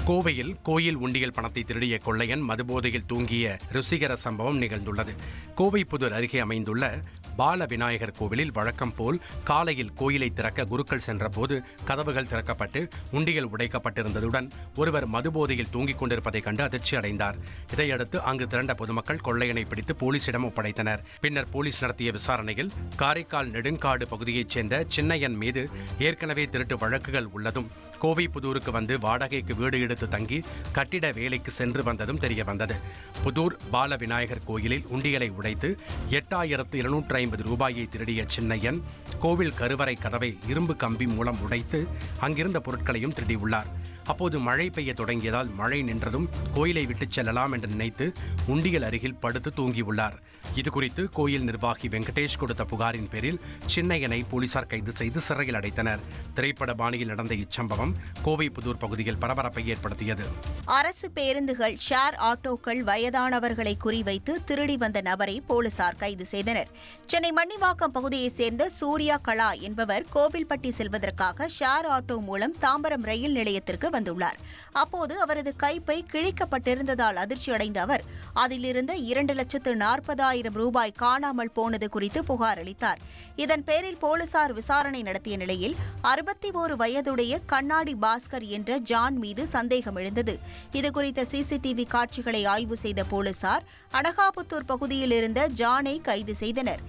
கோவையில் கோயில் உண்டியல் பணத்தை திருடிய கொள்ளையன் மதுபோதையில் தூங்கிய ருசிகர சம்பவம் நிகழ்ந்துள்ளது. கோவை புதூர் அருகே அமைந்துள்ள பால விநாயகர் கோவிலில் வழக்கம் போல் காலையில் கோயிலை திறக்க குருக்கள் சென்றபோது கதவுகள் திறக்கப்பட்டு உண்டியல் உடைக்கப்பட்டிருந்ததுடன் ஒருவர் மதுபோதையில் தூங்கிக் கொண்டிருப்பதை கண்டு அதிர்ச்சி அடைந்தார். இதையடுத்து அங்கு திரண்ட பொதுமக்கள் கொள்ளையனை பிடித்து போலீசிடம் ஒப்படைத்தனர். பின்னர் போலீஸ் நடத்திய விசாரணையில் காரைக்கால் நெடுங்காடு பகுதியைச் சேர்ந்த சின்னையன் மீது ஏற்கனவே திருட்டு வழக்குகள் உள்ளதும் கோவை புதூருக்கு வந்து வாடகைக்கு வீடு எடுத்து தங்கி கட்டிட வேலைக்கு சென்று வந்ததும் தெரியவந்தது. புதூர் பால விநாயகர் கோயிலில் உண்டியலை உடைத்து 8,250 ரூபாயை திருடிய சின்னையன் கோவில் கருவறை கதவை இரும்பு கம்பி மூலம் உடைத்து அங்கிருந்த பொருட்களையும் திருடியுள்ளார். அப்போது மழை பெய்ய தொடங்கியதால் மழை நின்றதும் கோயிலை விட்டுச் செல்லலாம் என்று நினைத்து உண்டியல் அருகில் படுத்து தூங்கியுள்ளார். இதுகுறித்து கோயில் நிர்வாகி வெங்கடேஷ் கொடுத்த புகாரின் பேரில் சின்னையனை போலீசார் கைது செய்து சிறையில் அடைத்தனர். திரைப்பட பாணியில் நடந்த இச்சம்பவம் கோவை புதூர் பகுதியில் பரபரப்பை ஏற்படுத்தியது. அரசு பேருந்துகள், ஷேர் ஆட்டோக்கள் வயதானவர்களை குறிவைத்து திருடி வந்த நபரை போலீசார் கைது செய்தனர். சென்னை மண்ணிவாக்கம் பகுதியைச் சேர்ந்த சூர்யா கலா என்பவர் கோவில்பட்டி செல்வதற்காக ஷேர் ஆட்டோ மூலம் தாம்பரம் ரயில் நிலையத்திற்கு வந்துள்ளார். அப்போது அவரது கைப்பை கிழிக்கப்பட்டிருந்ததால் அதிர்ச்சியடைந்த அவர் அதிலிருந்த 2,40,000 ரூபாய் காணாமல் போனது குறித்து புகார் அளித்தார். இதன் பேரில் போலீசார் விசாரணை நடத்திய நிலையில் 61 வயதுடைய கண்ணாடி பாஸ்கர் என்ற ஜான் மீது சந்தேகம் எழுந்தது. இதுகுறித்த சிசிடிவி காட்சிகளை ஆய்வு செய்த போலீசார் அனகாபுத்தூர் பகுதியில் இருந்த ஜானை கைது செய்தனர்.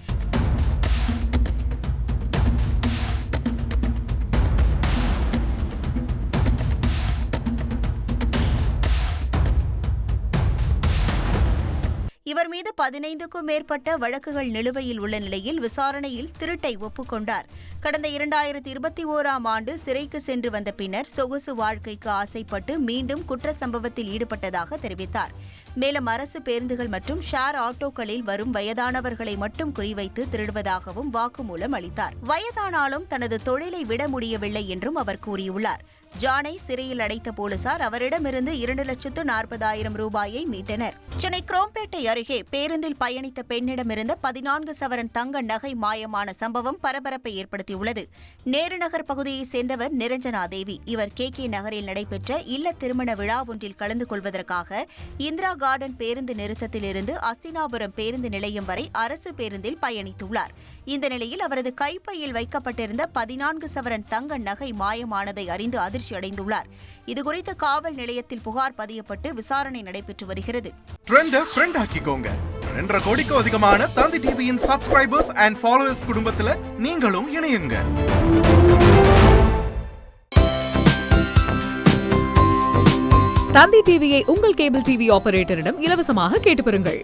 இவர் மீது 15க்கும் மேற்பட்ட வழக்குகள் நிலுவையில் உள்ள நிலையில் விசாரணையில் திருட்டை ஒப்புக்கொண்டார். கடந்த 2021ஆம் ஆண்டு சிறைக்கு சென்று வந்த பின்னர் சொகுசு வாழ்க்கைக்கு ஆசைப்பட்டு மீண்டும் குற்ற சம்பவத்தில் ஈடுபட்டதாக தெரிவித்தார். மேலும் அரசு பேருந்துகள் மற்றும் ஷேர் ஆட்டோக்களில் வரும் வயதானவர்களை மட்டும் குறிவைத்து திருடுவதாகவும் வாக்குமூலம் அளித்தார். வயதானாலும் தனது தொழிலை விட முடியவில்லை என்றும் அவர் கூறியுள்ளார். ஜானை சிறையில் அடைத்த போலீசார் அவரிடமிருந்து 2,40,000 ரூபாயை மீட்டனர். சென்னை குரோம்பேட்டை அருகே பேருந்தில் பயணித்த பெண்ணிடமிருந்த 14 சவரன் தங்க நகை மாயமான சம்பவம் பரபரப்பை ஏற்படுத்தியுள்ளது. நேருநகர் பகுதியைச் சேர்ந்தவர் நிரஞ்சனா தேவி. இவர் KK நகரில் நடைபெற்ற இல்ல திருமண விழா ஒன்றில் கலந்து கொள்வதற்காக இந்திரா கார்டன் பேருந்து நிறுத்தத்திலிருந்து அஸ்தினாபுரம் பேருந்து நிலையம் வரை அரசு பேருந்தில் பயணித்துள்ளார். இந்த நிலையில் அவரது கைப்பையில் வைக்கப்பட்டிருந்த 14 சவரன் தங்க நகை மாயமானதை அறிந்து அதிர்ச்சி அடைந்துள்ளார். இதுகுறித்து காவல் நிலையத்தில் புகார் பதியப்பட்டு விசாரணை நடைபெற்று வருகிறது. கோடிக்கு அதிகமான தந்தி டிவியின் சப்ஸ்கிரைபர்ஸ் அண்ட் ஃபாலோவர்ஸ் குடும்பத்தில் நீங்களும் இணையுங்க. தந்தி டிவியை உங்கள் கேபிள் டிவி ஆபரேட்டரிடம் இலவசமாக கேட்டு பெறுங்கள்.